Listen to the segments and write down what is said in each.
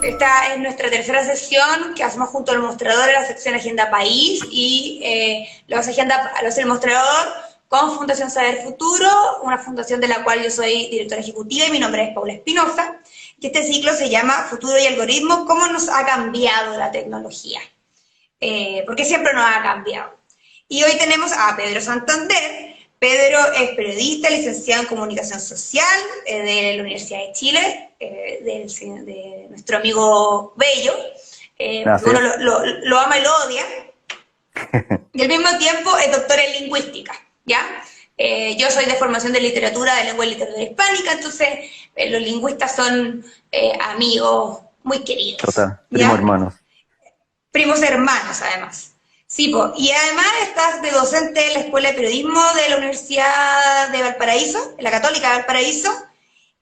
Esta es nuestra tercera sesión que hacemos junto al mostrador de la sección Agenda País y lo hace el mostrador con Fundación Saber Futuro, una fundación de la cual yo soy directora ejecutiva y mi nombre es Paula Espinosa. Y este ciclo se llama Futuro y Algoritmos, ¿cómo nos ha cambiado la tecnología? Porque siempre nos ha cambiado. Y hoy tenemos a Pedro Santander. Pedro es periodista, licenciado en Comunicación Social de la Universidad de Chile, de nuestro amigo Bello. Uno lo ama y lo odia. Y al mismo tiempo es doctor en lingüística, ¿ya? Yo soy de formación de literatura, de lengua y literatura hispánica, entonces los lingüistas son amigos muy queridos. Total, primos hermanos. Primos hermanos, además. Sí, y además estás de docente en la Escuela de Periodismo de la Universidad de Valparaíso, en la Católica de Valparaíso,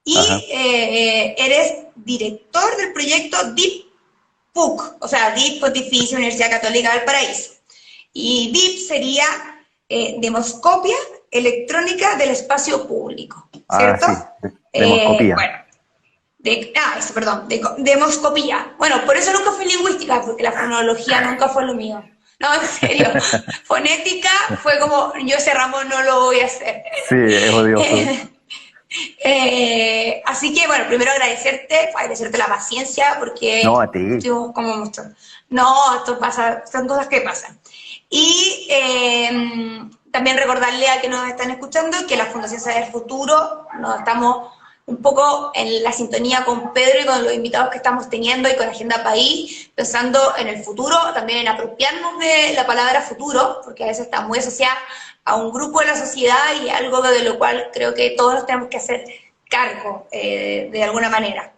y eres director del proyecto DIP-PUC, o sea, DIP Pontificia Universidad Católica de Valparaíso. Y DIP sería Demoscopia Electrónica del Espacio Público, ¿cierto? Sí. Demoscopía. Demoscopía. Bueno, por eso nunca fue lingüística, porque la fonología nunca fue lo mío. No, en serio. Fonética fue como, yo ese ramo no lo voy a hacer. Sí, es odioso. Así que, bueno, primero agradecerte la paciencia, porque... No, a ti. Como mucho. No, esto pasa, son cosas que pasan. Y también recordarle a que nos están escuchando que la Fundación Saber Futuro, nos estamos un poco en la sintonía con Pedro y con los invitados que estamos teniendo y con Agenda País, pensando en el futuro, también en apropiarnos de la palabra futuro, porque a veces está muy asociada a un grupo de la sociedad y algo de lo cual creo que todos nos tenemos que hacer cargo de alguna manera.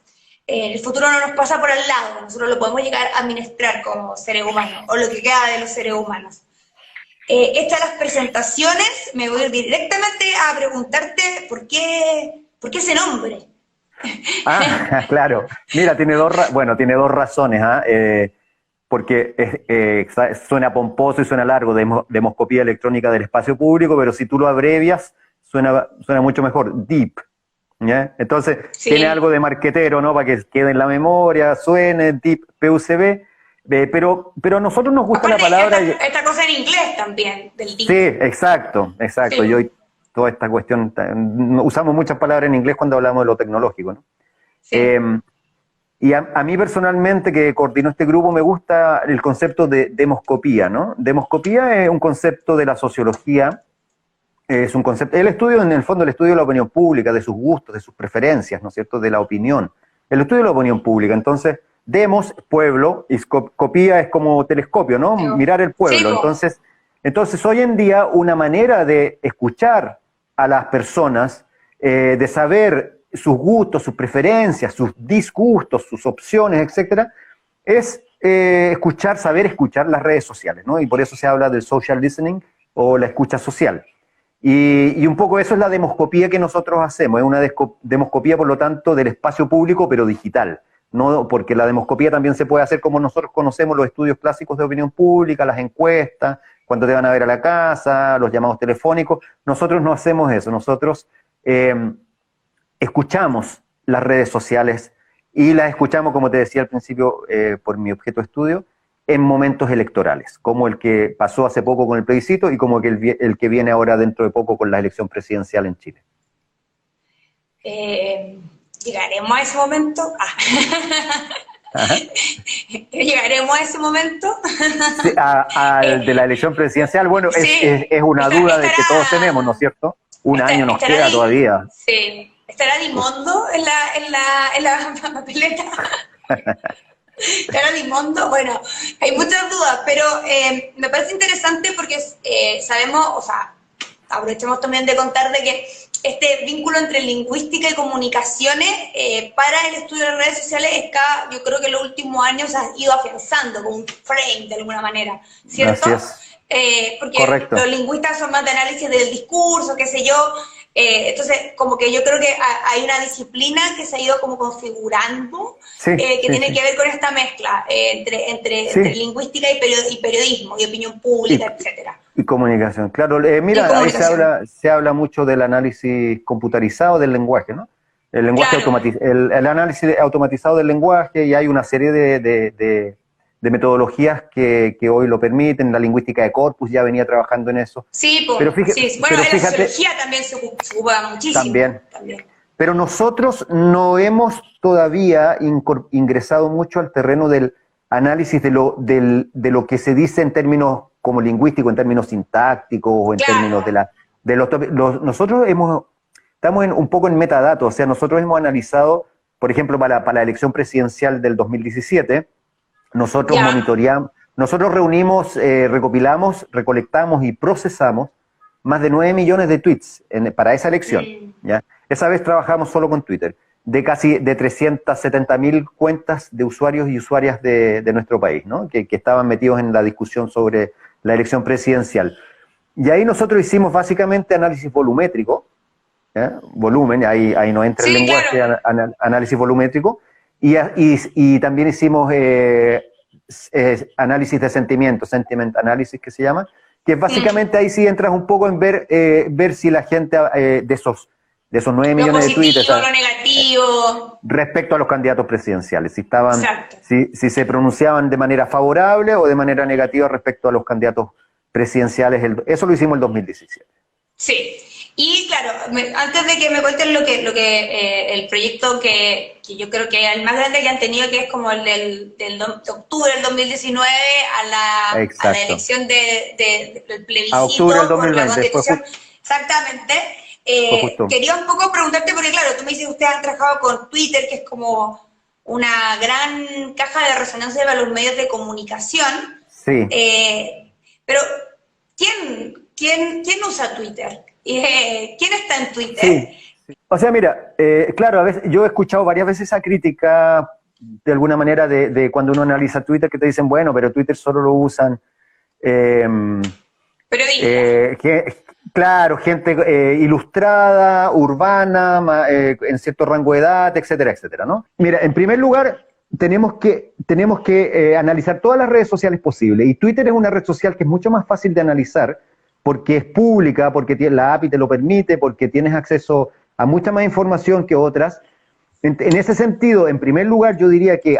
El futuro no nos pasa por al lado, nosotros lo podemos llegar a administrar como seres humanos, o lo que queda de los seres humanos. Estas las presentaciones, me voy a ir directamente a preguntarte por qué ese nombre. Claro. Mira, tiene dos razones, porque suena pomposo y suena largo, demoscopía electrónica del espacio público, pero si tú lo abrevias, suena mucho mejor, DEEP. ¿Ya? Entonces, sí, tiene algo de marquetero, ¿no? Para que quede en la memoria, suene, DEEP, PUCB, pero a nosotros nos gusta la palabra... Esta cosa en inglés también, del DEEP. Sí, exacto. Sí. Yo toda esta cuestión, usamos muchas palabras en inglés cuando hablamos de lo tecnológico, ¿no? Sí. Y a mí personalmente, que coordino este grupo, me gusta el concepto de demoscopía, ¿no? Demoscopía es un concepto de la sociología, es un concepto, en el fondo el estudio de la opinión pública, de sus gustos, de sus preferencias, ¿no es cierto?, de la opinión. El estudio de la opinión pública, entonces, demos, pueblo, y copía es como telescopio, ¿no? Sí. Mirar el pueblo. Sí, entonces, hoy en día, una manera de escuchar a las personas, de saber sus gustos, sus preferencias, sus disgustos, sus opciones, etcétera, es saber escuchar las redes sociales, ¿no? Y por eso se habla del social listening o la escucha social. Y un poco eso es la demoscopía que nosotros hacemos, es una demoscopía, por lo tanto, del espacio público, pero digital. No, porque la demoscopía también se puede hacer como nosotros conocemos los estudios clásicos de opinión pública, las encuestas, cuando te van a ver a la casa, los llamados telefónicos. Nosotros no hacemos eso, nosotros escuchamos las redes sociales y las escuchamos, como te decía al principio, por mi objeto de estudio, en momentos electorales, como el que pasó hace poco con el plebiscito y como el que viene ahora dentro de poco con la elección presidencial en Chile. ¿Llegaremos a ese momento? ¿Llegaremos a ese momento? Sí, al de la elección presidencial, bueno, sí, es una duda de que todos tenemos, ¿no es cierto? Un año nos queda todavía. Sí. ¿Estará Dimondo en la papeleta? ¿Estará Dimondo? Bueno, hay muchas dudas, pero me parece interesante porque sabemos, o sea, aprovechemos también de contar de que este vínculo entre lingüística y comunicaciones para el estudio de las redes sociales yo creo que en los últimos años ha ido afianzando como un frame de alguna manera, ¿cierto? Así es. Porque correcto. Los lingüistas son más de análisis del discurso, qué sé yo, entonces como que yo creo que hay una disciplina que se ha ido como configurando, que tiene que ver con esta mezcla entre lingüística y periodismo, y opinión pública, etcétera. Y comunicación, claro. Mira, ahí se habla mucho del análisis computarizado del lenguaje, ¿no? El lenguaje Claro. el análisis automatizado del lenguaje, y hay una serie de metodologías que hoy lo permiten. La lingüística de corpus ya venía trabajando en eso. Sí, pues, Pero sí. Bueno, en la fíjate, sociología también se ocupa muchísimo. también. También. Pero nosotros no hemos todavía ingresado mucho al terreno del análisis de lo que se dice en términos como lingüísticos, en términos sintácticos, o en términos Claro. nosotros estamos un poco en metadatos. O sea, nosotros hemos analizado, por ejemplo, para la elección presidencial del 2017, nosotros Ya. monitoreamos, nosotros reunimos, recopilamos, recolectamos y procesamos más de 9 millones de tweets para esa elección, ¿ya? Esa vez trabajamos solo con Twitter, de 370.000 cuentas de usuarios y usuarias de nuestro país, ¿no? Que estaban metidos en la discusión sobre la elección presidencial. Y ahí nosotros hicimos básicamente análisis volumétrico, volumen, ahí no entra el Sí, lenguaje, claro. análisis volumétrico, y también hicimos análisis de sentimiento, sentiment analysis que se llama, que básicamente ahí sí entras un poco en ver si la gente de esos 9 Lo millones de tweets, positivo, lo negativo. respecto a los candidatos presidenciales, Exacto. si se pronunciaban de manera favorable o de manera negativa respecto a los candidatos presidenciales. Eso lo hicimos el 2017. Sí. Y claro, antes de que me cuenten el proyecto que yo creo que es el más grande que han tenido, que es como el de octubre del 2019 a la Exacto. elección del plebiscito A octubre del por la 2020, Constitución. Exactamente. fue justo. Quería un poco preguntarte, porque claro, tú me dices que ustedes han trabajado con Twitter, que es como una gran caja de resonancia para los medios de comunicación. Sí. Pero, ¿quién usa Twitter? ¿Quién está en Twitter? Sí. O sea, mira, claro, a veces, yo he escuchado varias veces esa crítica, de alguna manera, de cuando uno analiza Twitter, que te dicen, bueno, pero Twitter solo lo usan Periodistas. claro, gente ilustrada, urbana, en cierto rango de edad, etcétera, etcétera, ¿no? Mira, en primer lugar, tenemos que analizar todas las redes sociales posibles, y Twitter es una red social que es mucho más fácil de analizar porque es pública, porque la API te lo permite, porque tienes acceso a mucha más información que otras. En ese sentido, en primer lugar, yo diría que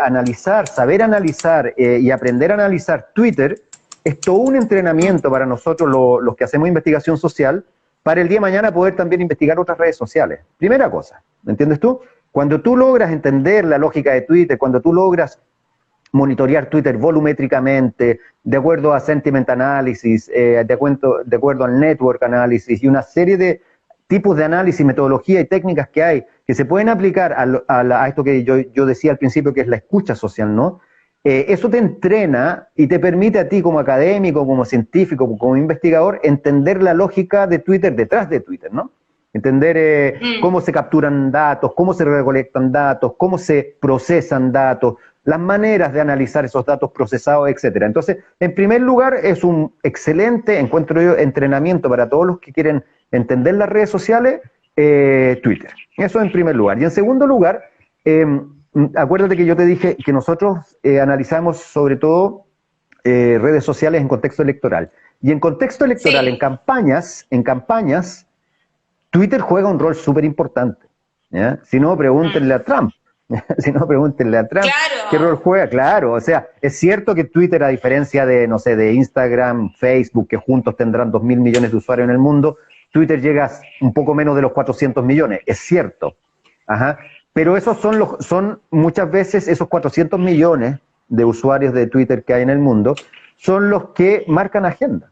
saber analizar y aprender a analizar Twitter es todo un entrenamiento para nosotros, los que hacemos investigación social, para el día de mañana poder también investigar otras redes sociales. Primera cosa, ¿me entiendes tú? Cuando tú logras entender la lógica de Twitter, cuando tú logras monitorear Twitter volumétricamente, de acuerdo a sentiment analysis, de acuerdo al network analysis y una serie de tipos de análisis, metodología y técnicas que hay que se pueden aplicar a esto que yo decía al principio, que es la escucha social, ¿no? Eso te entrena y te permite a ti como académico, como científico, como investigador, entender la lógica de Twitter detrás de Twitter, ¿no? Entender cómo se capturan datos, cómo se recolectan datos, cómo se procesan datos, las maneras de analizar esos datos procesados, etcétera. Entonces, en primer lugar, es un excelente, encuentro yo, entrenamiento para todos los que quieren entender las redes sociales, Twitter. Eso en primer lugar. Y en segundo lugar, acuérdate que yo te dije que nosotros analizamos sobre todo redes sociales en contexto electoral. Y en contexto electoral, Sí. en campañas, Twitter juega un rol súper importante. Si no, pregúntenle a Trump. Si no, pregúntenle a Trump. Claro. ¿Qué rol juega? Claro, o sea, es cierto que Twitter, a diferencia de, no sé, de Instagram, Facebook, que juntos tendrán 2.000 millones de usuarios en el mundo, Twitter llega a un poco menos de los 400 millones, es cierto. Ajá. Pero esos son muchas veces esos 400 millones de usuarios de Twitter que hay en el mundo, son los que marcan agenda.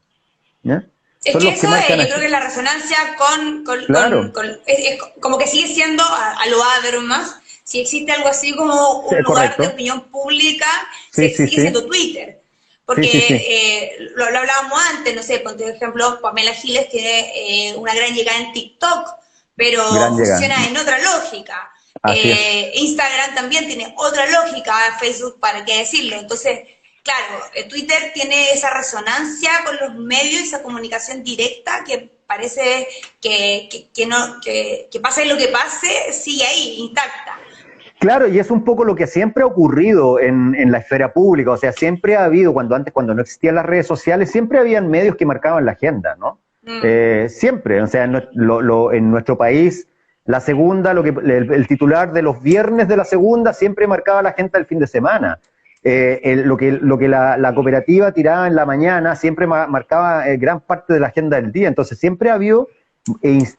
¿Ya? Es Son que los eso marcan yo creo que la resonancia Claro. es como que sigue siendo a lo Habermas, si existe algo así como un Sí, lugar de correcto. opinión pública, Sí, sigue sí. siendo Twitter. Porque Sí, sí. lo hablábamos antes, no sé, por ejemplo, Pamela Giles tiene una gran llegada en TikTok, pero Gran llegada. funciona en otra lógica. Así es. Instagram también tiene otra lógica, Facebook, para qué decirlo. Entonces, claro, Twitter tiene esa resonancia con los medios, esa comunicación directa que parece que pase lo que pase, sigue ahí, intacta. Claro, y es un poco lo que siempre ha ocurrido en la esfera pública. O sea, siempre ha habido, cuando no existían las redes sociales, siempre habían medios que marcaban la agenda, ¿no? Siempre. O sea, en nuestro país, La segunda, el titular de los viernes de la segunda siempre marcaba la agenda del fin de semana. Lo que la cooperativa tiraba en la mañana siempre marcaba gran parte de la agenda del día. Entonces siempre ha habido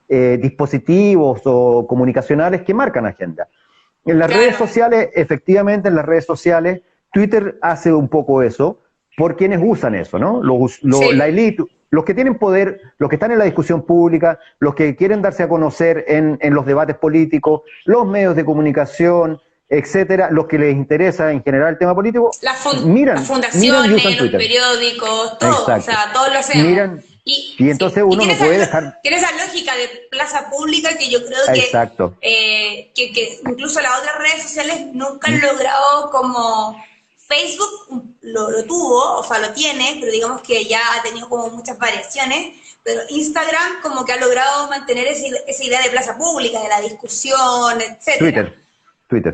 dispositivos o comunicacionales que marcan agenda. En las redes sociales, efectivamente, en las redes sociales, Twitter hace un poco eso, por quienes usan eso, ¿no? La élite, los que tienen poder, los que están en la discusión pública, los que quieren darse a conocer en los debates políticos, los medios de comunicación, etcétera, los que les interesa en general el tema político, las fundaciones, los periódicos, todo, o sea, todos los miran. Y entonces uno no puede dejar... Tiene esa lógica de plaza pública que yo creo que incluso las otras redes sociales nunca han logrado, como Facebook lo tuvo, o sea, lo tiene, pero digamos que ya ha tenido como muchas variaciones, pero Instagram como que ha logrado mantener esa idea de plaza pública, de la discusión, etcétera. Twitter. Twitter.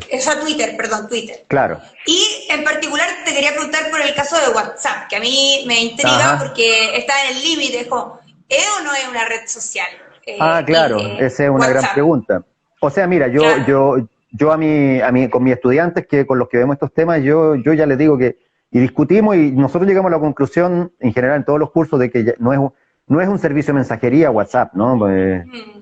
Claro. Y en particular te quería preguntar por el caso de WhatsApp, que a mí me intriga porque está en el límite, es como, ¿es o no es una red social? Claro, esa es una gran pregunta. O sea, mira, yo con mis estudiantes con los que vemos estos temas, yo ya les digo que, y discutimos y nosotros llegamos a la conclusión, en general en todos los cursos, de que no es un servicio de mensajería WhatsApp, ¿no?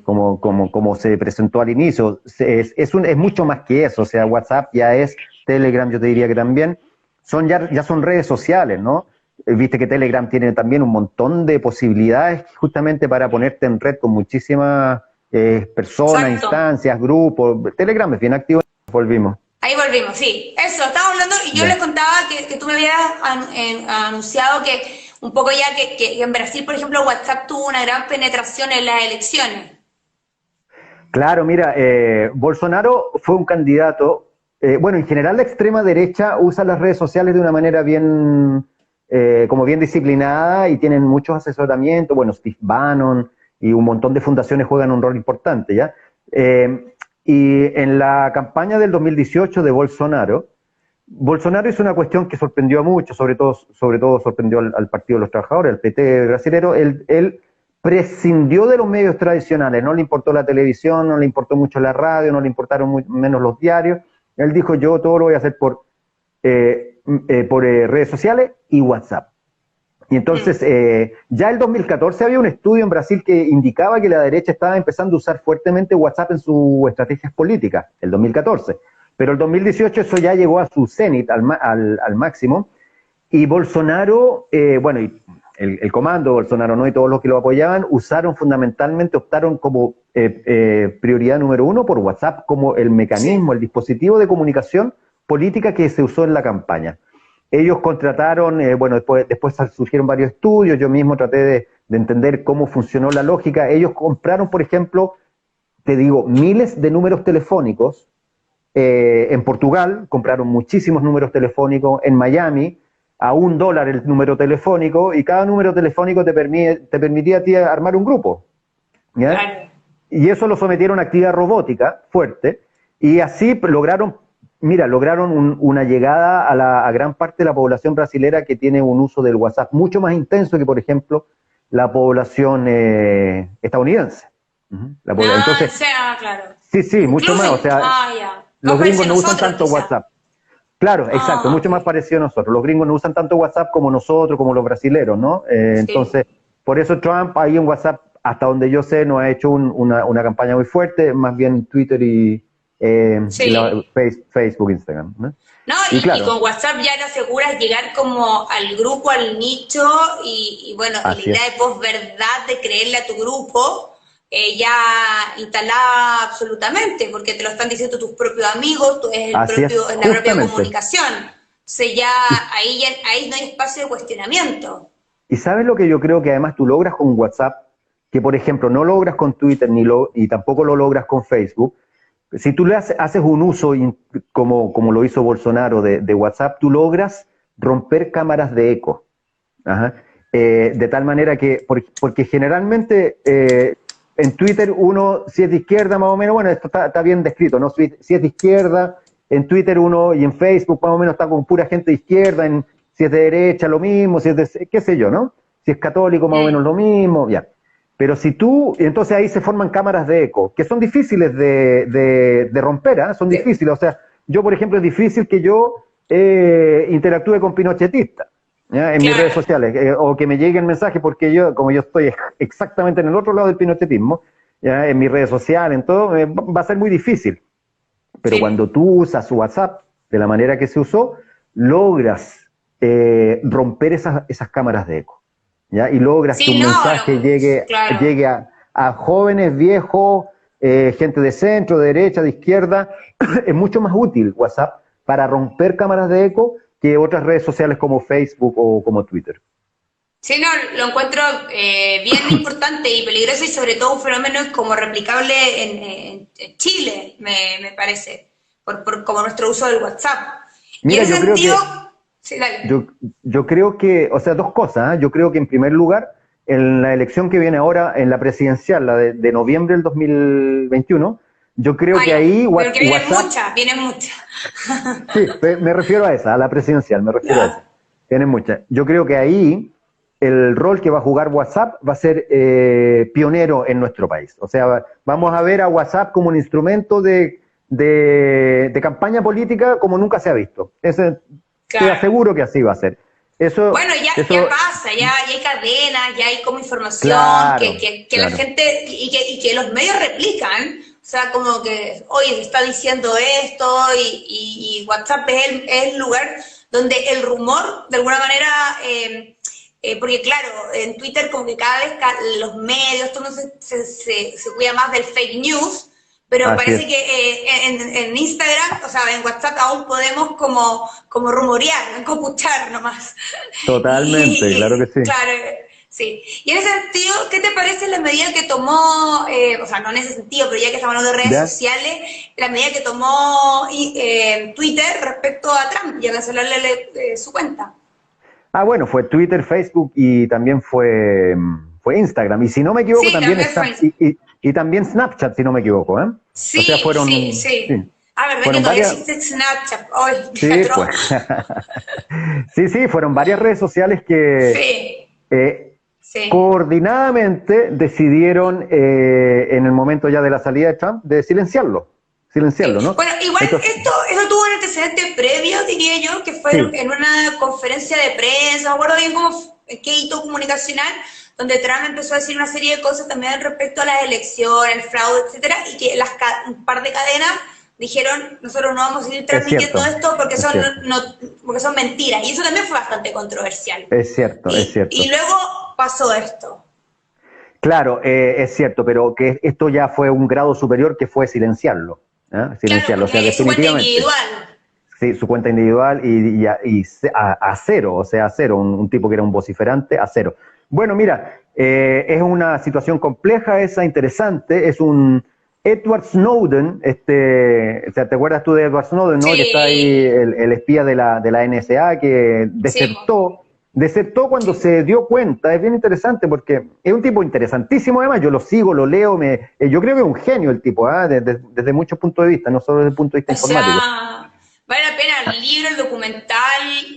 Como se presentó al inicio, es mucho más que eso, o sea, WhatsApp ya es Telegram, yo te diría que también, ya son redes sociales, ¿no? Viste que Telegram tiene también un montón de posibilidades justamente para ponerte en red con muchísimas personas, instancias, grupos. Telegram es bien activo, volvimos. Ahí volvimos, sí. Eso, estaba hablando y yo les contaba que tú me habías anunciado que un poco ya que en Brasil, por ejemplo, WhatsApp tuvo una gran penetración en las elecciones. Claro, mira, Bolsonaro fue un candidato, en general la extrema derecha usa las redes sociales de una manera bien disciplinada y tienen muchos asesoramientos, Steve Bannon y un montón de fundaciones juegan un rol importante, ¿ya? Y en la campaña del 2018 de Bolsonaro hizo una cuestión que sorprendió a muchos, sobre todo sorprendió al Partido de los Trabajadores, al PT brasilero. Él prescindió de los medios tradicionales, no le importó la televisión, no le importó mucho la radio, no le importaron menos los diarios. Él dijo, yo todo lo voy a hacer por redes sociales y WhatsApp. Y entonces, ya el 2014 había un estudio en Brasil que indicaba que la derecha estaba empezando a usar fuertemente WhatsApp en sus estrategias políticas, el 2014. Pero el 2018 eso ya llegó a su cenit, al máximo, y Bolsonaro, y el comando Bolsonaro, ¿no? Y todos los que lo apoyaban, optaron como prioridad número 1 por WhatsApp como el mecanismo, el dispositivo de comunicación política que se usó en la campaña. Ellos contrataron, después surgieron varios estudios, yo mismo traté de entender cómo funcionó la lógica. Ellos compraron, por ejemplo, te digo, miles de números telefónicos. En Portugal compraron muchísimos números telefónicos, en Miami a $1 el número telefónico, y cada número telefónico te permitía a ti armar un grupo, ¿ya? Claro. Y eso lo sometieron a actividad robótica fuerte, y así lograron una llegada a gran parte de la población brasilera que tiene un uso del WhatsApp mucho más intenso que, por ejemplo, la población estadounidense. Entonces, claro. Sí, mucho más, o sea... Los gringos no usan tanto WhatsApp. Claro, exacto, mucho más parecido a nosotros. Los gringos no usan tanto WhatsApp como nosotros, como los brasileros, ¿no? Entonces, por eso Trump ahí en WhatsApp, hasta donde yo sé, no ha hecho una campaña muy fuerte, más bien Twitter y Facebook, Instagram, ¿no? Y con WhatsApp ya te aseguras llegar como al grupo, al nicho, y la idea de posverdad, de creerle a tu grupo, ya instalada absolutamente, porque te lo están diciendo tus propios amigos, es la propia comunicación. Entonces ya ahí no hay espacio de cuestionamiento. Y ¿sabes lo que yo creo que además tú logras con WhatsApp? Que, por ejemplo, no logras con Twitter y tampoco lo logras con Facebook. Si tú le haces un uso como lo hizo Bolsonaro de WhatsApp, tú logras romper cámaras de eco. De tal manera que, porque generalmente... en Twitter uno, si es de izquierda más o menos, esto está bien descrito, ¿no? Si es de izquierda, en Twitter uno y en Facebook más o menos está con pura gente de izquierda, si es de derecha lo mismo, si es de, qué sé yo, ¿no? Si es católico más o menos lo mismo, ya. Pero si tú, entonces ahí se forman cámaras de eco, que son difíciles de romper, ¿eh? Son difíciles. O sea, yo, por ejemplo, es difícil que yo interactúe con pinochetistas, ¿ya? En mis redes sociales, o que me lleguen mensajes, porque yo, como yo estoy exactamente en el otro lado del pinochetismo, ¿ya? En mis redes sociales, en todo, va a ser muy difícil. Pero cuando tú usas WhatsApp de la manera que se usó, logras romper esas cámaras de eco, ¿ya? Y logras que un mensaje llegue a jóvenes, viejos, gente de centro, de derecha, de izquierda. Es mucho más útil WhatsApp para romper cámaras de eco que otras redes sociales como Facebook o como Twitter. Sí, no, lo encuentro bien importante y peligroso, y sobre todo un fenómeno como replicable en Chile, me parece, por como nuestro uso del WhatsApp. Mira, y en ese sentido... Sí, dale. Yo creo que, o sea, dos cosas, ¿eh? Yo creo que en primer lugar, en la elección que viene ahora, en la presidencial, la de noviembre del 2021, yo creo que ahí pero que WhatsApp... vienen muchas. Sí, me refiero a esa, a la presidencial, me refiero a esa. Vienen muchas. Yo creo que ahí el rol que va a jugar WhatsApp va a ser pionero en nuestro país. O sea, vamos a ver a WhatsApp como un instrumento de campaña política como nunca se ha visto. Te aseguro que así va a ser. Bueno, ya pasa, ya hay cadenas, ya hay como información que la gente y que los medios replican. O sea, como que, oye, se está diciendo esto, y WhatsApp es el lugar donde el rumor, de alguna manera, porque claro, en Twitter como que cada vez los medios, todo se cuida más del fake news. Pero parece que en Instagram, o sea, en WhatsApp aún podemos como rumorear, copuchar nomás. Totalmente, claro que sí. Claro, sí. Y en ese sentido, ¿qué te parece la medida que tomó, o sea, no en ese sentido, pero ya que estamos hablando de redes sociales, la medida que tomó Twitter respecto a Trump y a cancelarle su cuenta? Bueno, fue Twitter, Facebook y también fue Instagram. Y si no me equivoco, también y también Snapchat, si no me equivoco, ¿eh? Sí, o sea, fueron, sí. ¿Verdad que todavía existe Snapchat? Sí, fueron varias redes sociales que coordinadamente decidieron, en el momento ya de la salida de Trump, de silenciarlo, ¿no? Bueno, igual entonces, esto tuvo un antecedente previo, diría yo, que fue en una conferencia de prensa, no me acuerdo bien qué hito comunicacional, donde Trump empezó a decir una serie de cosas también respecto a las elecciones, el fraude, etcétera, y que un par de cadenas dijeron, nosotros no vamos a seguir transmitiendo esto porque son mentiras, y eso también fue bastante controversial. Es cierto. Y luego pasó esto. Claro, es cierto, pero que esto ya fue un grado superior, que fue silenciarlo. Silenciarlo, claro, o sea, definitivamente. Su cuenta individual. Sí, su cuenta individual y a cero, o sea, a cero, un tipo que era un vociferante, a cero. Bueno, mira, es una situación compleja, interesante, es un Edward Snowden, o sea, ¿te acuerdas tú de Edward Snowden, no? Sí. Que está ahí, el espía de la NSA, que desertó cuando se dio cuenta. Es bien interesante porque es un tipo interesantísimo, además, yo lo sigo, lo leo, yo creo que es un genio el tipo, desde muchos puntos de vista, no solo desde el punto de vista informático. Vale la pena el libro, el documental,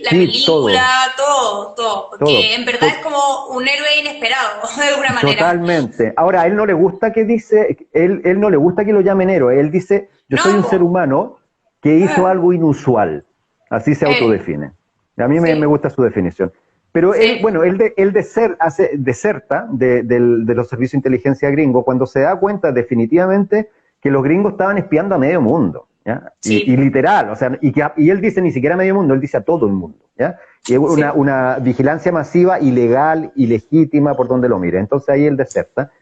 la película, todo, porque en verdad es como un héroe inesperado, de alguna manera. Totalmente. Ahora, a él no le gusta él no le gusta que lo llamen héroe, él dice, yo soy un ser humano que hizo algo inusual, así se autodefine. A mí me gusta su definición. Pero él deserta de los servicios de inteligencia gringos cuando se da cuenta definitivamente que los gringos estaban espiando a medio mundo. ¿Ya? Y literal, o sea, y él dice ni siquiera a medio mundo, él dice a todo el mundo, ¿ya? Y es una vigilancia masiva, ilegal, ilegítima, por donde lo mire. Entonces ahí él deserta.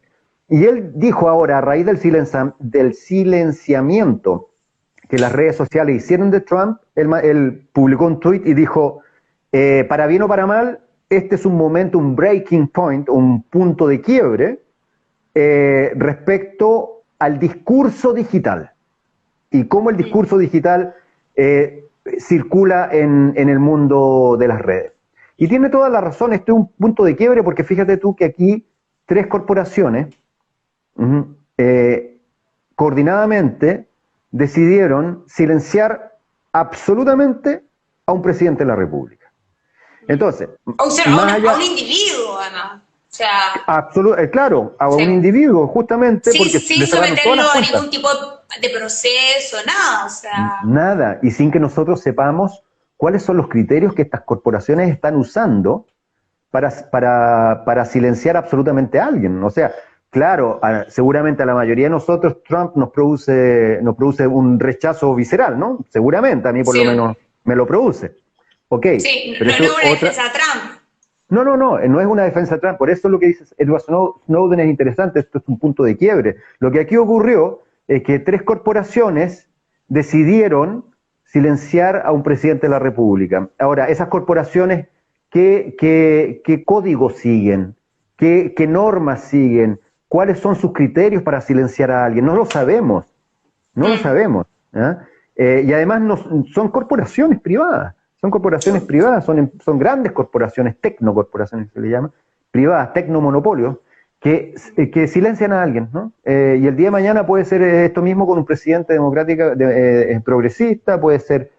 Y él dijo ahora, a raíz del silenciamiento que las redes sociales hicieron de Trump, él publicó un tweet y dijo, para bien o para mal, este es un momento, un breaking point, un punto de quiebre respecto al discurso digital. Y cómo el discurso digital circula en el mundo de las redes. Y tiene toda la razón, este es un punto de quiebre porque fíjate tú que aquí 3 corporaciones coordinadamente decidieron silenciar absolutamente a un presidente de la República. Entonces, a un individuo, además. O sea... Claro, a Sí. un individuo, justamente, Sí, porque sin le cerraron todas someterlo las a cuentas. ningún tipo de proceso, nada, o sea... Nada, y sin que nosotros sepamos cuáles son los criterios que estas corporaciones están usando para silenciar absolutamente a alguien. O sea, claro, seguramente a la mayoría de nosotros Trump nos produce un rechazo visceral, ¿no? Seguramente, a mí por Sí, lo menos me lo produce. Ok, sí, pero no, eso no es una otra... defensa de Trump. No es una defensa de Trump. Por eso lo que dices Edward Snowden es interesante, esto es un punto de quiebre. Lo que aquí ocurrió es que 3 corporaciones decidieron silenciar a un presidente de la República. Ahora, esas corporaciones, ¿qué códigos siguen? ¿Qué normas siguen? ¿Cuáles son sus criterios para silenciar a alguien? No lo sabemos, no lo sabemos. ¿Ah? Y además son corporaciones privadas. Son corporaciones privadas, son grandes corporaciones, tecnocorporaciones se le llama, privadas, tecnomonopolios, que silencian a alguien, ¿no? Y el día de mañana puede ser esto mismo con un presidente democrático progresista, puede ser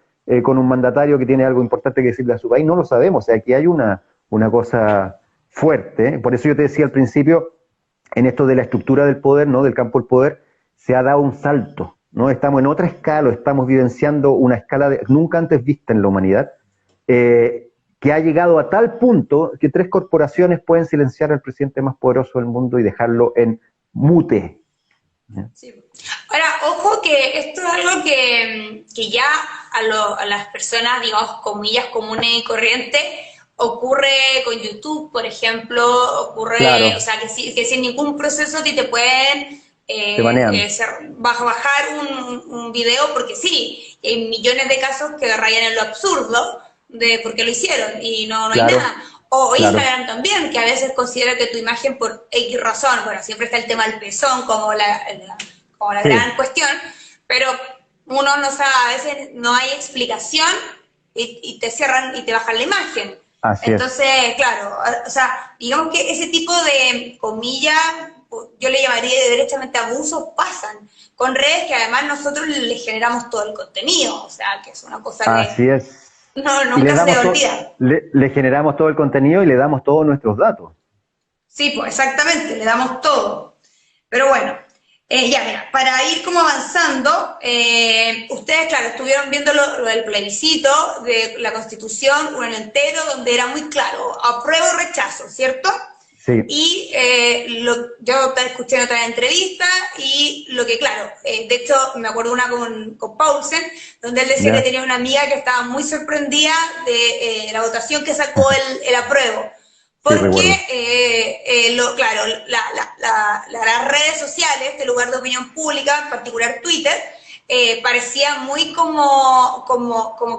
con un mandatario que tiene algo importante que decirle a su país, no lo sabemos. O sea, aquí hay una cosa fuerte. Por eso yo te decía al principio, en esto de la estructura del poder, ¿no? Del campo del poder, se ha dado un salto, ¿no? Estamos en otra escala, estamos vivenciando una escala nunca antes vista en la humanidad, que ha llegado a tal punto que 3 corporaciones pueden silenciar al presidente más poderoso del mundo y dejarlo en mute. Sí. Ahora, ojo que esto es algo que ya a las personas, digamos, comillas, comunes y corrientes, ocurre con YouTube, por ejemplo, ocurre, Claro, o sea, que sin ningún proceso a ti te pueden te banean. bajar un video porque sí, y hay millones de casos que rayan en lo absurdo de por qué lo hicieron y no hay Claro, nada. O claro. Instagram también, que a veces considera que tu imagen por X razón, bueno, siempre está el tema del pezón como como la Sí, gran cuestión, pero uno no sabe, a veces no hay explicación y te cierran y te bajan la imagen. así es. Entonces, claro, o sea, digamos que ese tipo de comillas, yo le llamaría derechamente abusos, pasan con redes que además nosotros les generamos todo el contenido, o sea, que es una cosa Así que es. no, Y nunca se te olvida. le generamos todo el contenido y le damos todos nuestros datos. Sí, pues exactamente, le damos todo. Pero bueno, ya mira, para ir como avanzando, ustedes, claro, estuvieron viendo lo del plebiscito de la Constitución, un año entero, donde era muy claro, apruebo o rechazo, ¿cierto? Sí, Y yo te escuché en otra entrevista y lo que, claro, de hecho me acuerdo una con Paulsen, donde él decía que ya, tenía una amiga que estaba muy sorprendida de la votación que sacó el apruebo. sí, Porque, recuerdo. claro, las redes sociales, este lugar de opinión pública, en particular Twitter, parecía muy como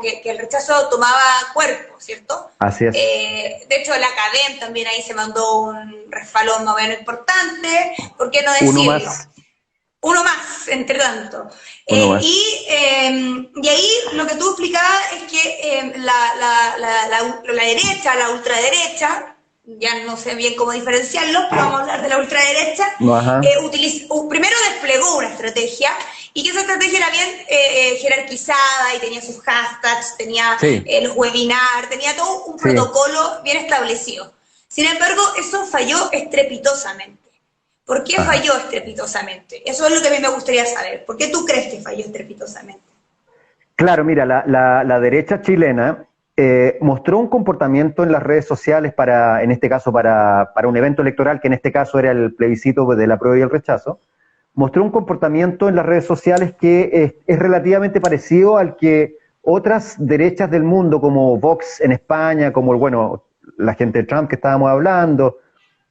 que el rechazo tomaba cuerpo, ¿cierto? Así es. De hecho, la Academ también ahí se mandó un resbalón más o menos importante, ¿por qué no Uno decirlo? más, Uno más, entre tanto. uno más. Y ahí lo que tú explicabas es que la derecha, la ultraderecha, ya no sé bien cómo diferenciarlo, pero vamos a hablar de la ultraderecha, Ajá. primero desplegó una estrategia y que esa estrategia era bien jerarquizada y tenía sus hashtags, tenía Sí, los webinars, tenía todo un sí. protocolo bien establecido. Sin embargo, eso falló estrepitosamente. ¿Por qué Ajá. falló estrepitosamente? Eso es lo que a mí me gustaría saber. ¿Por qué tú crees que falló estrepitosamente? Claro, mira, la derecha chilena mostró un comportamiento en las redes sociales en este caso, para un evento electoral, que en este caso era el plebiscito de la apruebo y el rechazo, mostró un comportamiento en las redes sociales que es relativamente parecido al que otras derechas del mundo, como Vox en España, como, bueno, la gente de Trump que estábamos hablando,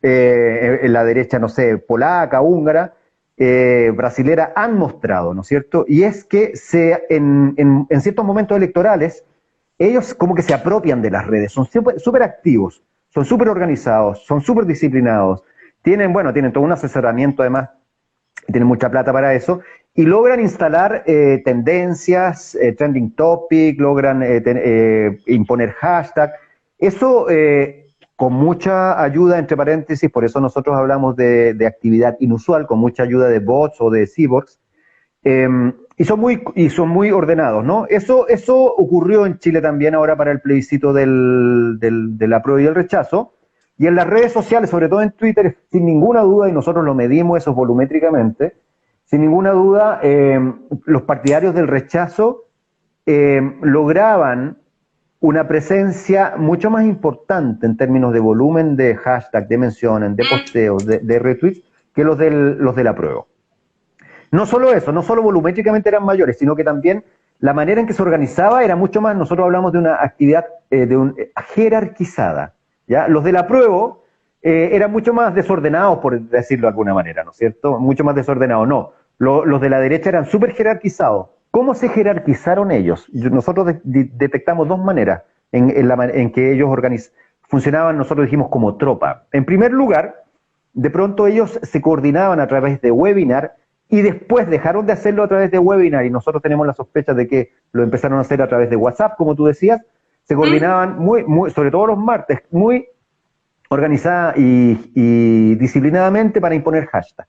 en la derecha, no sé, polaca, húngara, brasilera, han mostrado, ¿no es cierto? Y es que en ciertos momentos electorales, ellos como que se apropian de las redes, son súper activos, son súper organizados, son súper disciplinados, tienen todo un asesoramiento además, tienen mucha plata para eso, y logran instalar tendencias, trending topic, logran imponer hashtag. Eso con mucha ayuda, entre paréntesis, por eso nosotros hablamos de actividad inusual, con mucha ayuda de bots o de cyborgs, y son muy ordenados, ¿no? Eso ocurrió en Chile también ahora para el plebiscito del apruebo y el rechazo, Y en las redes sociales, sobre todo en Twitter, sin ninguna duda, y nosotros lo medimos eso volumétricamente, sin ninguna duda, los partidarios del rechazo lograban una presencia mucho más importante en términos de volumen de hashtag, de menciones, de posteos, de retweets, que los del apruebo. No solo eso, no solo volumétricamente eran mayores, sino que también la manera en que se organizaba era mucho más, nosotros hablamos de una actividad jerarquizada, ¿ya? Los del apruebo eran mucho más desordenados, por decirlo de alguna manera, ¿no es cierto? Mucho más desordenados, no. Los de la derecha eran súper jerarquizados. ¿Cómo se jerarquizaron ellos? Nosotros detectamos dos maneras en que ellos funcionaban, nosotros dijimos como tropa. En primer lugar, de pronto ellos se coordinaban a través de webinar y después dejaron de hacerlo a través de webinar y nosotros tenemos la sospecha de que lo empezaron a hacer a través de WhatsApp, como tú decías. Se coordinaban muy, sobre todo los martes, muy organizada y disciplinadamente para imponer hashtag,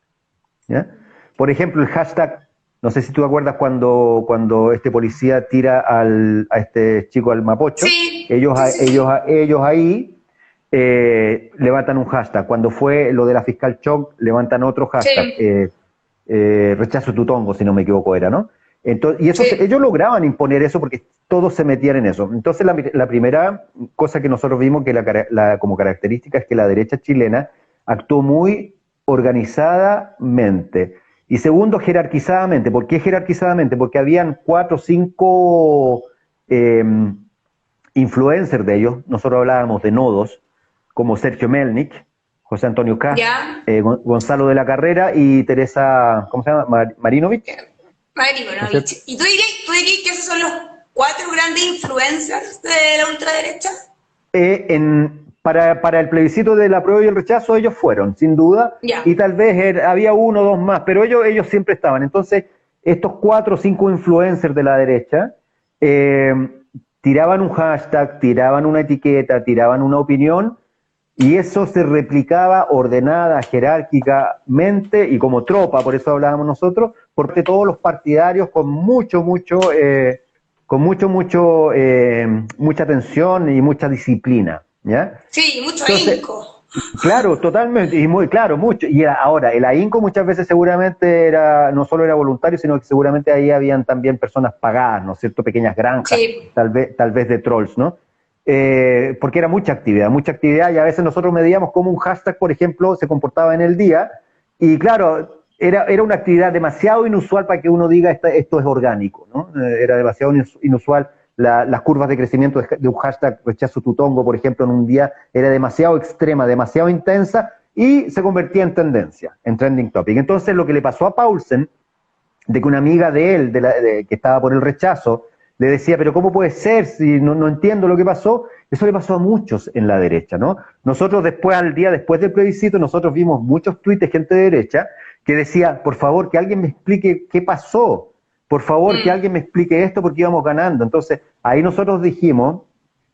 ¿ya? Por ejemplo, el hashtag, no sé si tú te acuerdas cuando este policía tira a este chico al Mapocho, sí, ellos ahí levantan un hashtag. Cuando fue lo de la fiscal Chong, levantan otro hashtag, rechazo Tutongo, si no me equivoco era, ¿no? Entonces, y eso, ellos lograban imponer eso porque todos se metían en eso. Entonces la primera cosa que nosotros vimos que como característica es que la derecha chilena actuó muy organizadamente. Y segundo, jerarquizadamente. ¿Por qué jerarquizadamente? Porque habían 4 o 5 influencers de ellos. Nosotros hablábamos de nodos, como Sergio Melnik, José Antonio K, Gonzalo de la Carrera y Teresa, ¿cómo se llama? Marinovich. Marinovich. ¿Y tú dirías que esos son los 4 grandes influencers de la ultraderecha? Para el plebiscito del apruebo y el rechazo ellos fueron, sin duda, y tal vez había 1 o 2 más, pero ellos siempre estaban. Entonces, estos 4 o 5 influencers de la derecha tiraban un hashtag, tiraban una etiqueta, tiraban una opinión, y eso se replicaba ordenada, jerárquicamente, y como tropa, por eso hablábamos nosotros, porque todos los partidarios con mucha atención y mucha disciplina, ¿ya? Sí, mucho ahínco. Claro, totalmente, y mucho. Y ahora, el ahínco muchas veces seguramente no solo era voluntario, sino que seguramente ahí habían también personas pagadas, ¿no es cierto? Pequeñas granjas, tal vez de trolls, ¿no? Porque era mucha actividad, y a veces nosotros medíamos cómo un hashtag, por ejemplo, se comportaba en el día, y claro, era una actividad demasiado inusual para que uno diga esto es orgánico, ¿no? Era demasiado inusual. Las curvas de crecimiento de un hashtag rechazo Tutongo, por ejemplo, en un día era demasiado extrema, demasiado intensa, y se convertía en tendencia, en trending topic. Entonces, lo que le pasó a Paulsen, de que una amiga de él, que estaba por el rechazo, le decía, pero ¿cómo puede ser si no entiendo lo que pasó? Eso le pasó a muchos en la derecha, ¿no? Nosotros al día después del plebiscito, nosotros vimos muchos tweets de gente de derecha que decía, por favor, que alguien me explique qué pasó. Por favor, que alguien me explique esto porque íbamos ganando. Entonces, ahí nosotros dijimos,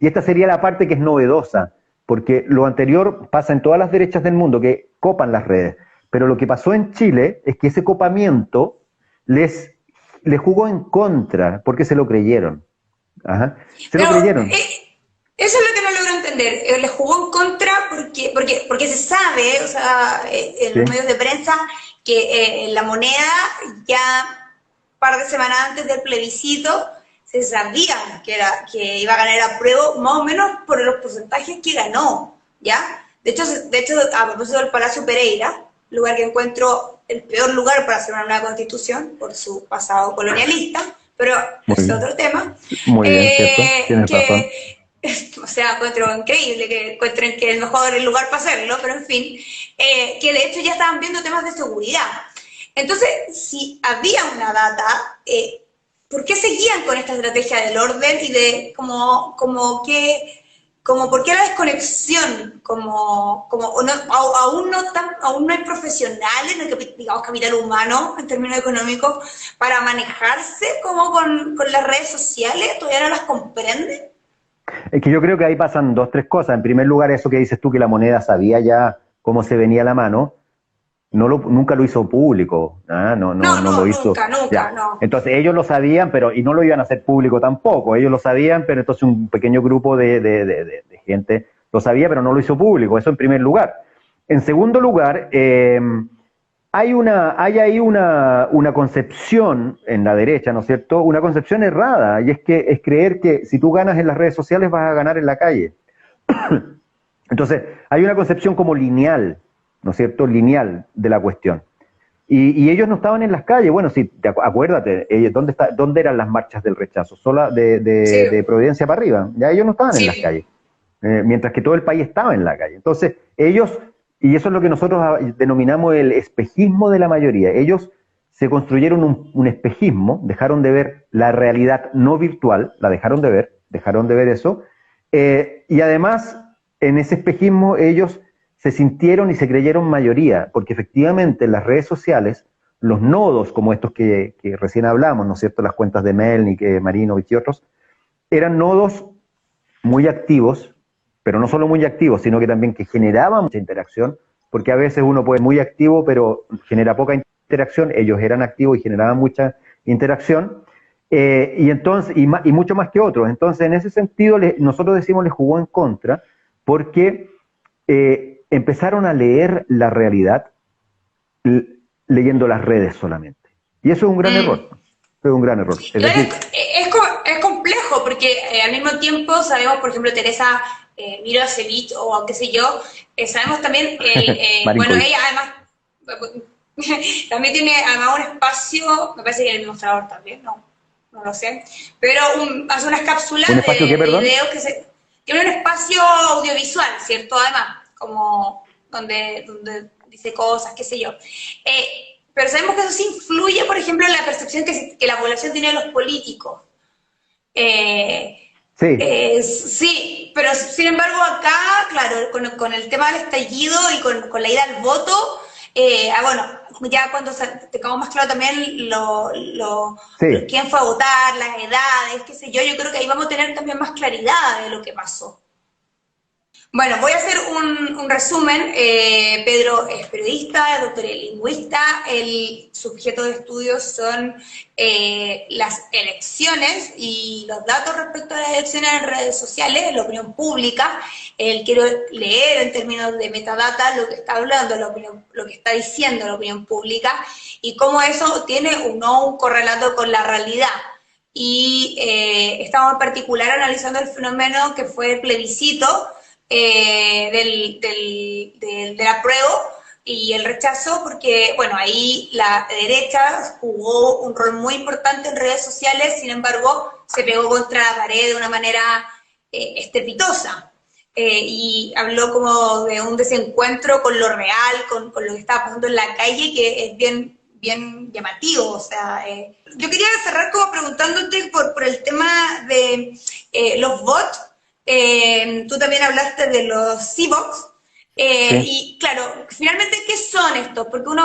y esta sería la parte que es novedosa, porque lo anterior pasa en todas las derechas del mundo, que copan las redes. Pero lo que pasó en Chile es que ese copamiento les jugó en contra, porque se lo creyeron. Lo creyeron. Eso es lo que no logro entender. Les jugó en contra porque se sabe, o sea, en los medios de prensa, que La Moneda ya par de semanas antes del plebiscito se sabía que iba a ganar el apruebo, más o menos por los porcentajes que ganó, ¿ya? De hecho, a propósito del Palacio Pereira, lugar que encuentro el peor lugar para hacer una nueva constitución por su pasado colonialista, pero es otro tema. Muy bien, ¿cierto? Tienes razón. O sea, encuentro increíble que encuentren que es el mejor lugar para hacerlo, pero en fin, que de hecho ya estaban viendo temas de seguridad. Entonces, si había una data, ¿por qué seguían con esta estrategia del orden y de por qué la desconexión? Aún no hay profesionales, no hay, digamos, capital humano en términos económicos para manejarse como con las redes sociales, ¿todavía no las comprenden? Es que yo creo que ahí pasan 2, 3 cosas. En primer lugar, eso que dices tú, que La Moneda sabía ya cómo se venía la mano. Nunca lo hizo público, no lo hizo. Nunca, no. Entonces ellos lo sabían, y no lo iban a hacer público tampoco. Ellos lo sabían, pero entonces un pequeño grupo de gente lo sabía, pero no lo hizo público, eso en primer lugar. En segundo lugar, hay ahí una concepción en la derecha, ¿no es cierto? Una concepción errada, y es creer que si tú ganas en las redes sociales vas a ganar en la calle. Entonces, hay una concepción como lineal, ¿no es cierto? Lineal de la cuestión. Y ellos no estaban en las calles. Bueno, sí, acuérdate, ¿dónde eran las marchas del rechazo? Solo de Providencia para arriba. Ya ellos no estaban en las calles. Mientras que todo el país estaba en la calle. Entonces, ellos, y eso es lo que nosotros denominamos el espejismo de la mayoría, ellos se construyeron un espejismo, dejaron de ver la realidad no virtual, la dejaron de ver eso, y además, en ese espejismo, ellos se sintieron y se creyeron mayoría, porque efectivamente en las redes sociales, los nodos como estos que recién hablamos, ¿no es cierto?, las cuentas de Melnik, Marinovich y otros, eran nodos muy activos, pero no solo muy activos, sino que también que generaban mucha interacción, porque a veces uno puede ser muy activo, pero genera poca interacción, ellos eran activos y generaban mucha interacción, y mucho más que otros. Entonces, en ese sentido, nosotros decimos les jugó en contra, porque empezaron a leer la realidad leyendo las redes solamente. Y eso es un gran error. Es un gran error. Es decir, es complejo, porque al mismo tiempo sabemos, por ejemplo, Teresa Mirosevic, o qué sé yo, sabemos también, bueno, ella además también tiene además un espacio, me parece que el Mostrador también, no lo sé, pero hace unas cápsulas de videos que tiene un espacio audiovisual, ¿cierto? Además, como donde dice cosas, qué sé yo. Pero sabemos que eso sí influye, por ejemplo, en la percepción que la población tiene de los políticos. Sí, pero sin embargo acá, claro, con el tema del estallido y con la ida al voto, bueno, ya cuando tengamos más claro también quién fue a votar, las edades, qué sé yo creo que ahí vamos a tener también más claridad de lo que pasó. Bueno, voy a hacer un resumen. Pedro es periodista, es doctor en lingüista, el sujeto de estudios son las elecciones y los datos respecto a las elecciones en redes sociales, la opinión pública. Quiero leer en términos de metadata lo que está hablando, lo que está diciendo la opinión pública y cómo eso tiene un correlato con la realidad. Y estamos en particular analizando el fenómeno que fue el plebiscito, del apruebo y el rechazo, porque, bueno, ahí la derecha jugó un rol muy importante en redes sociales, sin embargo, se pegó contra la pared de una manera estrepitosa, y habló como de un desencuentro con lo real, con lo que estaba pasando en la calle, que es bien llamativo. O sea, yo quería cerrar como preguntándote por el tema de los bots. Tú también hablaste de los C-Box, y claro, finalmente, ¿qué son estos? Porque uno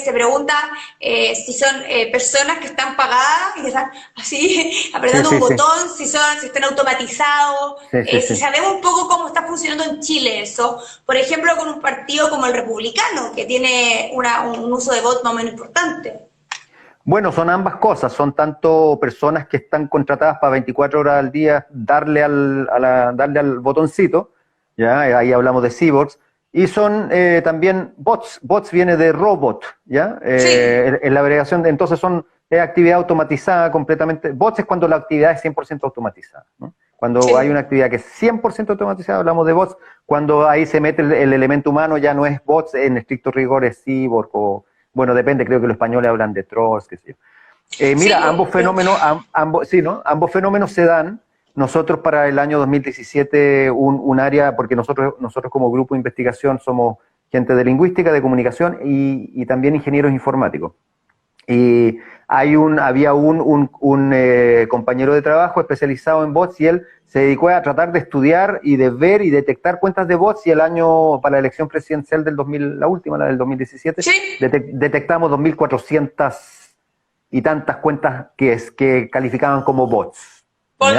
se pregunta si son personas que están pagadas, que están así apretando un botón, si están automatizados, si sabemos un poco cómo está funcionando en Chile eso, por ejemplo, con un partido como el Republicano, que tiene un uso de bot más o menos importante. Bueno, son ambas cosas, son tanto personas que están contratadas para 24 horas al día darle al botoncito, ¿ya? Ahí hablamos de cyborgs, y son también bots. Bots viene de robot, ¿ya? En la abreviación, entonces es actividad automatizada completamente. Bots es cuando la actividad es 100% automatizada, ¿no? Cuando hay una actividad que es 100% automatizada, hablamos de bots. Cuando ahí se mete el elemento humano, ya no es bots, en estricto rigor es cyborg o... Bueno, depende, creo que los españoles hablan de trolls, qué sé yo. Mira, ambos fenómenos se dan. Nosotros para el año 2017, un área, porque nosotros como grupo de investigación somos gente de lingüística, de comunicación y también ingenieros informáticos. Y había un compañero de trabajo especializado en bots y él se dedicó a tratar de estudiar y de ver y detectar cuentas de bots, y el año para la elección presidencial del 2000, la última, la del 2017, detectamos 2.400 y tantas cuentas que calificaban como bots. Por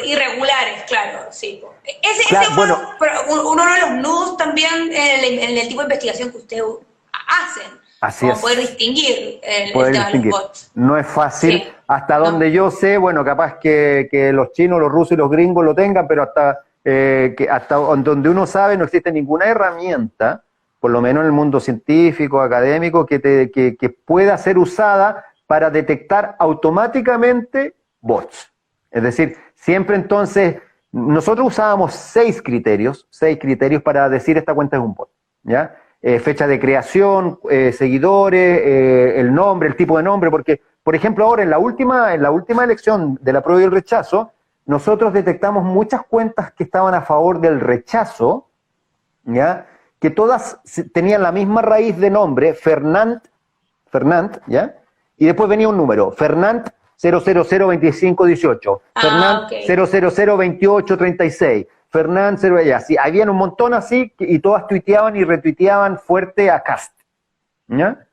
irregulares, claro, sí. Ese es uno de los nudos también en el tipo de investigación que ustedes hacen. Así como es. poder distinguir el tema de los bots. No es fácil, hasta donde yo sé, bueno, capaz que los chinos, los rusos y los gringos lo tengan, pero hasta que hasta donde uno sabe no existe ninguna herramienta, por lo menos en el mundo científico, académico, que pueda ser usada para detectar automáticamente bots. Es decir, siempre entonces, nosotros usábamos 6 criterios para decir esta cuenta es un bot, ¿ya? Fecha de creación, seguidores, el nombre, el tipo de nombre, porque, por ejemplo, ahora en la última elección de la prueba y el rechazo, nosotros detectamos muchas cuentas que estaban a favor del rechazo, ¿ya? Que todas tenían la misma raíz de nombre, Fernand, ¿ya? Y después venía un número, Fernand 0002518, Fernand okay. 0002836, Fernand 0, y así. Habían un montón así y todas tuiteaban y retuiteaban fuerte a Cast, ¿ya?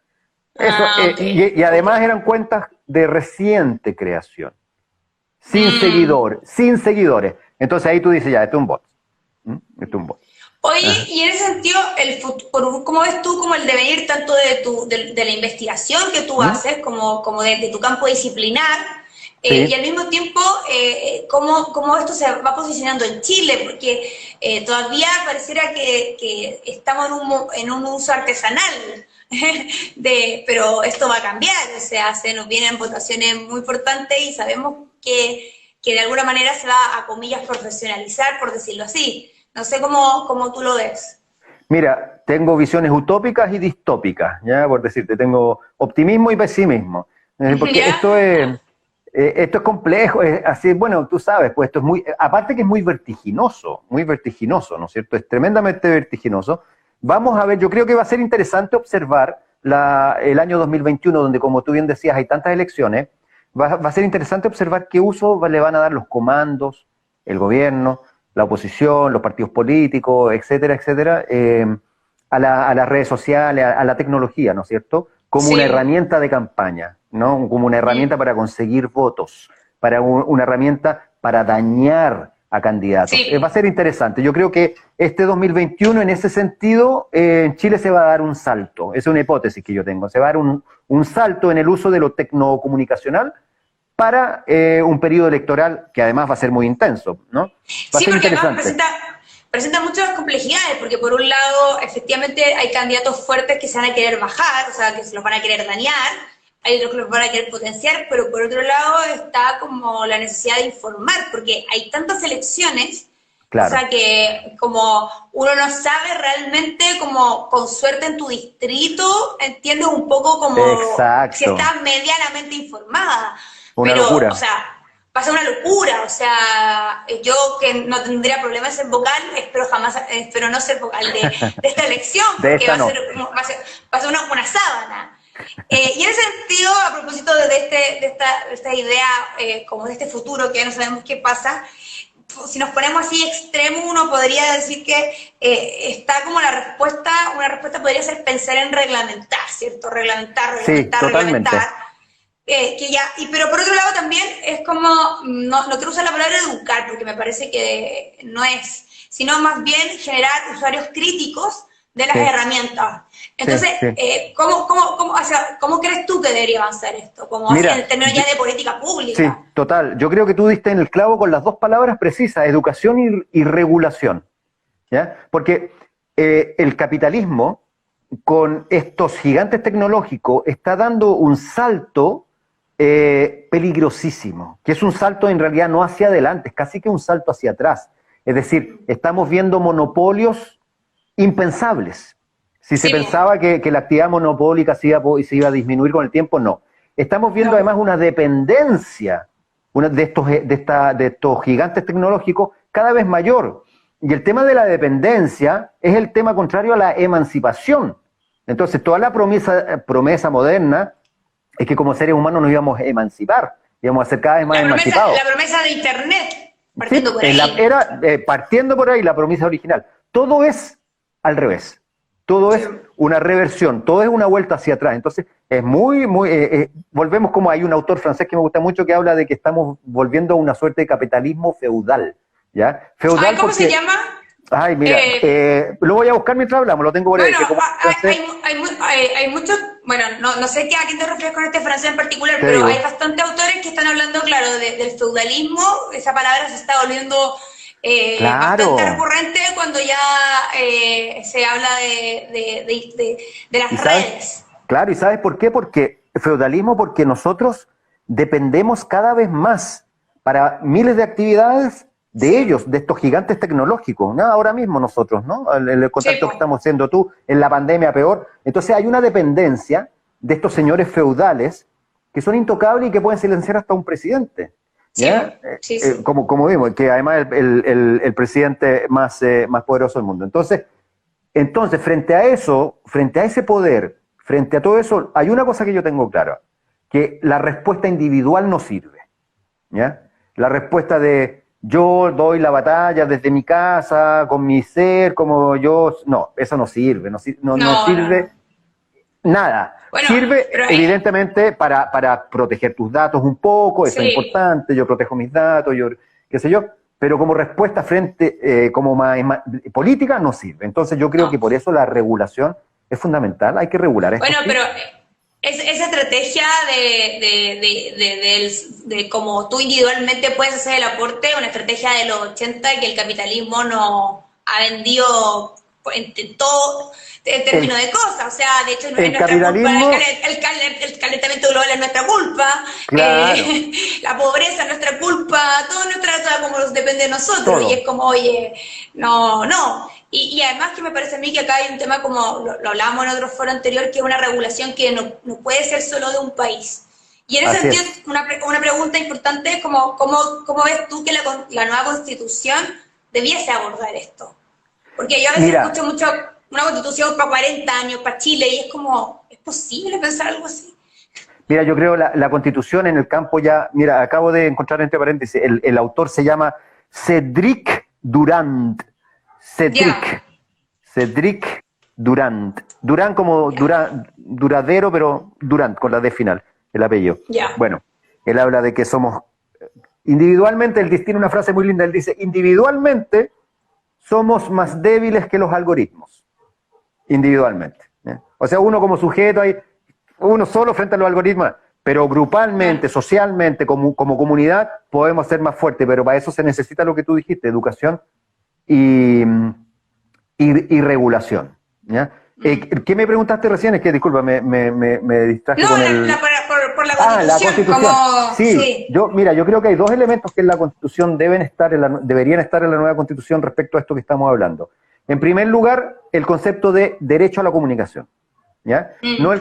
Eso, Okay. y además eran cuentas de reciente creación, sin seguidores. Entonces ahí tú dices, ya, esto es un bot. Esto es un bot. Oye, y en ese sentido, ¿cómo ves tú como el devenir tanto de la investigación que tú haces, como de tu campo disciplinar, Sí. y al mismo tiempo, cómo esto se va posicionando en Chile? Porque todavía pareciera que estamos en un uso artesanal, pero esto va a cambiar, o sea, se nos vienen votaciones muy importantes y sabemos que de alguna manera se va a, comillas, profesionalizar, por decirlo así. No sé cómo tú lo ves. Mira, tengo visiones utópicas y distópicas, ya por decirte, tengo optimismo y pesimismo, porque esto es complejo, es así, bueno, tú sabes, pues esto es aparte que es muy vertiginoso, ¿no es cierto? Es tremendamente vertiginoso. Vamos a ver, yo creo que va a ser interesante observar el año 2021, donde como tú bien decías hay tantas elecciones, va a ser interesante observar qué uso le van a dar los comandos, el gobierno, la oposición, los partidos políticos, etcétera, etcétera, a las redes sociales, a la tecnología, ¿no es cierto? Como una herramienta de campaña, ¿no? Como una herramienta para conseguir votos, para una herramienta para dañar a candidatos. Va a ser interesante. Yo creo que este 2021, en ese sentido, en Chile se va a dar un salto. Es una hipótesis que yo tengo. Se va a dar un salto en el uso de lo tecnocomunicacional para un periodo electoral que además va a ser muy intenso, ¿no? Va a ser interesante. Presenta muchas complejidades, porque por un lado, efectivamente, hay candidatos fuertes que se van a querer bajar, o sea, que se los van a querer dañar, hay otros que los van a querer potenciar, pero por otro lado está como la necesidad de informar, porque hay tantas elecciones, claro. O sea, que como uno no sabe realmente, como con suerte en tu distrito, entiendes un poco como Exacto. Si estás medianamente informada. Una pero, locura. O sea, va a ser una locura, o sea, yo que no tendría problemas en vocal, espero no ser vocal de esta elección, porque va a ser una sábana. Y en ese sentido, a propósito de esta idea, como de este futuro que ya no sabemos qué pasa, si nos ponemos así extremo, uno podría decir que está como una respuesta podría ser pensar en reglamentar, ¿cierto? Reglamentar. Pero por otro lado también es como, no quiero usar la palabra educar, porque me parece que no es, sino más bien generar usuarios críticos de las herramientas. Entonces, ¿cómo crees tú que debería avanzar esto? Como así en términos ya de política pública. Sí, total. Yo creo que tú diste en el clavo con las dos palabras precisas, educación y regulación, ¿ya? Porque el capitalismo, con estos gigantes tecnológicos, está dando un salto peligrosísimo, que es un salto en realidad no hacia adelante, es casi que un salto hacia atrás. Es decir, estamos viendo monopolios impensables. Si se pensaba que la actividad monopólica se iba a disminuir con el tiempo, no. Estamos viendo además una dependencia de estos gigantes tecnológicos cada vez mayor. Y el tema de la dependencia es el tema contrario a la emancipación. Entonces, toda la promesa moderna es que como seres humanos nos íbamos a emancipar, íbamos a ser cada vez más emancipados. La promesa de Internet, partiendo por ahí. Partiendo por ahí, la promesa original. Todo es al revés. Todo es una reversión, todo es una vuelta hacia atrás. Entonces, es volvemos como hay un autor francés que me gusta mucho que habla de que estamos volviendo a una suerte de capitalismo feudal. ¿Ya? Feudal ¿Cómo se llama? Ay, mira, lo voy a buscar mientras hablamos, lo tengo por ahí. Hay muchos, bueno, no sé a quién te refieres con este francés en particular, pero hay bastantes autores que están hablando, claro, del feudalismo. Esa palabra se está volviendo bastante recurrente cuando ya se habla de las redes. Claro, ¿y sabes por qué? Porque feudalismo, porque nosotros dependemos cada vez más para miles de actividades de ellos, de estos gigantes tecnológicos, ¿no? Ahora mismo nosotros, ¿no? El contacto que estamos haciendo tú, en la pandemia peor. Entonces hay una dependencia de estos señores feudales que son intocables y que pueden silenciar hasta un presidente. ¿Ya? Sí. Como vimos, que además es el presidente más poderoso del mundo. Entonces, frente a eso, frente a ese poder, frente a todo eso, hay una cosa que yo tengo clara, que la respuesta individual no sirve. ¿Ya? La respuesta de yo doy la batalla desde mi casa, con mi ser, como yo... No, eso no sirve, no sirve nada. Bueno, sirve evidentemente para proteger tus datos un poco, eso es importante, yo protejo mis datos, yo qué sé yo, pero como respuesta frente, como más política, no sirve. Entonces yo creo que por eso la regulación es fundamental, hay que regular esto. Bueno, pero esa estrategia de cómo tú individualmente puedes hacer el aporte, una estrategia de los 80 que el capitalismo nos ha vendido en todo en términos de cosas, o sea, de hecho no es nuestra culpa, el calentamiento global es nuestra culpa, claro. La pobreza es nuestra culpa, todo como depende de nosotros, todo. Y es como, oye, no. Y además que me parece a mí que acá hay un tema como lo hablábamos en otro foro anterior, que es una regulación que no puede ser solo de un país. Y en ese sentido, una pregunta importante es ¿cómo ves tú que la nueva Constitución debiese abordar esto? Porque yo a veces escucho mucho una Constitución para 40 años, para Chile, y es como, ¿es posible pensar algo así? Mira, yo creo la Constitución en el campo ya, mira, acabo de encontrar entre paréntesis, el autor se llama Cédric Durand. Cédric Durand. Durand como duradero, pero Durand, con la D final, el apellido. Bueno, él habla de que somos, individualmente, él tiene una frase muy linda, él dice, individualmente somos más débiles que los algoritmos. Individualmente. O sea, uno como sujeto, uno solo frente a los algoritmos, pero grupalmente, socialmente, como comunidad, podemos ser más fuertes, pero para eso se necesita lo que tú dijiste, educación y regulación. ¿Ya? ¿Qué me preguntaste recién? Es que, disculpa, me distraje con el... por la Constitución. La Constitución. Como... Sí. Yo creo que hay dos elementos que en la Constitución deberían estar en la nueva Constitución respecto a esto que estamos hablando. En primer lugar, el concepto de derecho a la comunicación. ¿Ya? No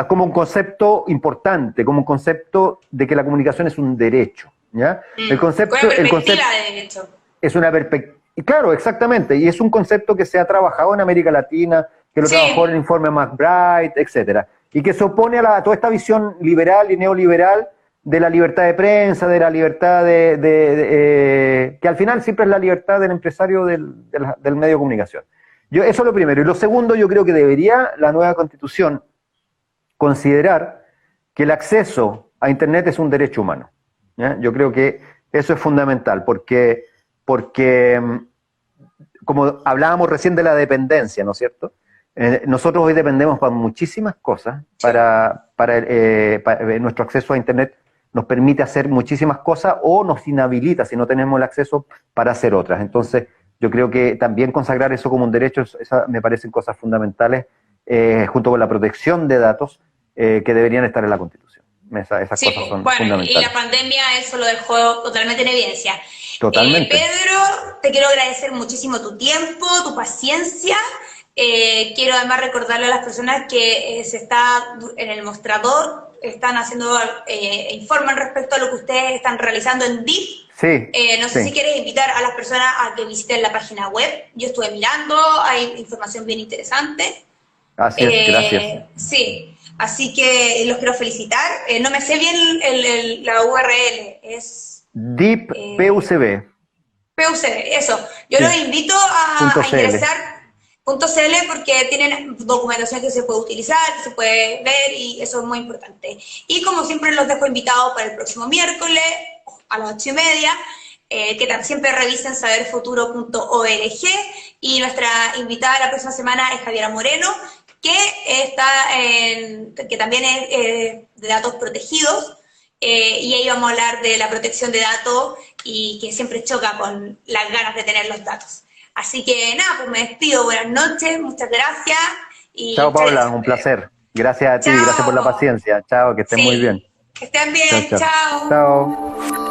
como un concepto importante, como un concepto de que la comunicación es un derecho. ¿Ya? El concepto de derecho. Es una perspectiva. Claro, exactamente. Y es un concepto que se ha trabajado en América Latina, que lo trabajó en el informe McBride, etcétera, y que se opone a toda esta visión liberal y neoliberal de la libertad de prensa, de la libertad que al final siempre es la libertad del empresario del medio de comunicación. Eso es lo primero. Y lo segundo, yo creo que debería la nueva Constitución considerar que el acceso a Internet es un derecho humano. ¿Ya? Yo creo que eso es fundamental, porque como hablábamos recién de la dependencia, ¿no es cierto? Nosotros hoy dependemos para muchísimas cosas, para nuestro acceso a Internet nos permite hacer muchísimas cosas o nos inhabilita si no tenemos el acceso para hacer otras. Entonces, yo creo que también consagrar eso como un derecho, me parecen cosas fundamentales, junto con la protección de datos, que deberían estar en la Constitución. Esas cosas son fundamentales. Y la pandemia eso lo dejó totalmente en evidencia. Totalmente. Pedro, te quiero agradecer muchísimo tu tiempo, tu paciencia. Quiero además recordarle a las personas que en el mostrador están haciendo, informan respecto a lo que ustedes están realizando en DIP. Sí. No sé si quieres invitar a las personas a que visiten la página web. Yo estuve mirando, hay información bien interesante. Así es, gracias. Sí, así que los quiero felicitar. No me sé bien la URL, es... DIP PUCB. PUCB, eso. Yo los invito a ingresar... .cl porque tienen documentación que se puede utilizar, que se puede ver y eso es muy importante. Y como siempre los dejo invitados para el próximo miércoles a las 8:30, que siempre revisen saberfuturo.org y nuestra invitada la próxima semana es Javiera Moreno, que también es de datos protegidos. y ahí vamos a hablar de la protección de datos y que siempre choca con las ganas de tener los datos. Así que nada, pues me despido, buenas noches, muchas gracias. Y Chao, Paula, un placer. Gracias a ti, chao. gracias por la paciencia. Chao, que estén muy bien. Que estén bien, Chao, chao. chao. Chao.